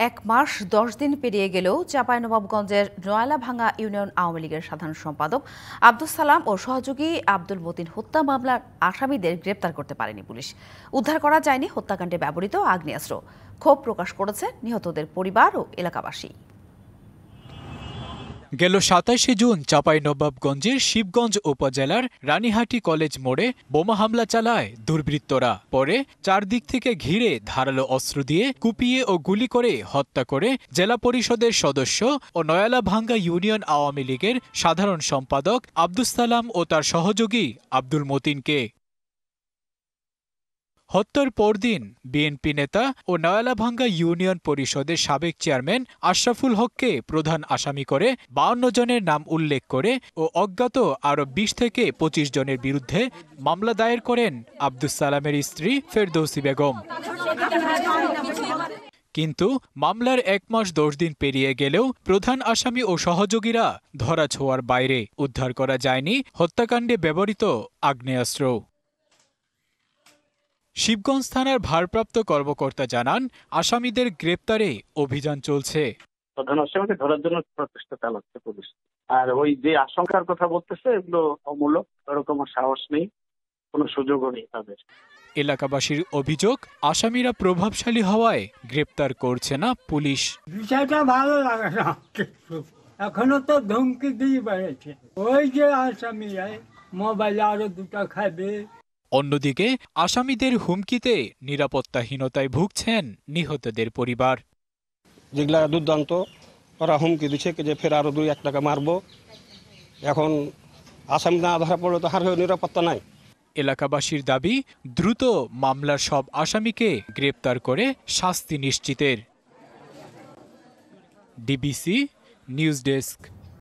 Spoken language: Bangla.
এক মাস ১০ দিন পেরিয়ে গেলেও চাঁপাইনবাবগঞ্জের নয়ালাভাঙ্গা ইউনিয়ন আওয়ামী লীগের সাধারণ সম্পাদক আব্দুস সালাম ও সহযোগী আব্দুল মতিন হত্যা মামলার আসামিদের গ্রেপ্তার করতে পারেনি পুলিশ। উদ্ধার করা যায়নি হত্যাকাণ্ডে ব্যবহৃত আগ্নেয়াস্ত্র। ক্ষোভ প্রকাশ করেছে নিহতদের পরিবার ও এলাকাবাসী। গেল ২৭শে জুন চাঁপাইনবাবগঞ্জের শিবগঞ্জ উপজেলার রানীহাটি কলেজ মোড়ে বোমা হামলা চালায় দুর্বৃত্তরা। পরে চারদিক থেকে ঘিরে ধারালো অস্ত্র দিয়ে কুপিয়ে ও গুলি করে হত্যা করে জেলা পরিষদের সদস্য ও নয়ালাভাঙ্গা ইউনিয়ন আওয়ামী লীগের সাধারণ সম্পাদক আব্দুস সালাম ও তার সহযোগী আব্দুল মতিনকে। হত্যার পরদিন বিএনপি নেতা ও নয়ালাভাঙ্গা ইউনিয়ন পরিষদের সাবেক চেয়ারম্যান আশরাফুল হককে প্রধান আসামি করে ৫২ জনের নাম উল্লেখ করে ও অজ্ঞাত আরও ২০ থেকে ২৫ জনের বিরুদ্ধে মামলা দায়ের করেন আব্দুস সালামের স্ত্রী ফেরদৌসী বেগম। কিন্তু মামলার ১ মাস ১০ দিন পেরিয়ে গেলেও প্রধান আসামি ও সহযোগীরা ধরাছোঁয়ার বাইরে। উদ্ধার করা যায়নি হত্যাকাণ্ডে ব্যবহৃত আগ্নেয়াস্ত্র। শিবগঞ্জ থানার ভারপ্রাপ্ত কর্মকর্তা জানান, আসামিদের গ্রেপ্তারে অভিযান চলছে। প্রধান আসামিকে ধরার জন্য প্রচেষ্টা চালাচ্ছে পুলিশ। আর ওই যে আশঙ্কার কথা বলতেছে এগুলো অমূলক, ওরকম সাহস নেই, কোনো সুযোগও নেই তাদের। এলাকাবাসীর অভিযোগ, আসামিরা প্রভাবশালী হওয়ায় গ্রেপ্তার করছে না পুলিশ। বিষয়টা ভালো লাগে না, এখনো তো ধমকি দিয়ে বেড়েছে। ওই যে আসামি মোবাইলে আরো দুটা খাবে। অন্যদিকে আসামিদের হুমকিতে নিরাপত্তাহীনতায় ভুগছেন নিহতদের পরিবার। যেগুলা দুর্দান্ত, ওরা হুমকি দিচ্ছে যে ফের আরো ২-১ টাকা মারবো। এখন আসামি না ধরা পড়লে তো হার নিরাপত্তা নাই। এলাকাবাসীর দাবি, দ্রুত মামলার সব আসামিকে গ্রেপ্তার করে শাস্তি নিশ্চিতের। DBC news desk.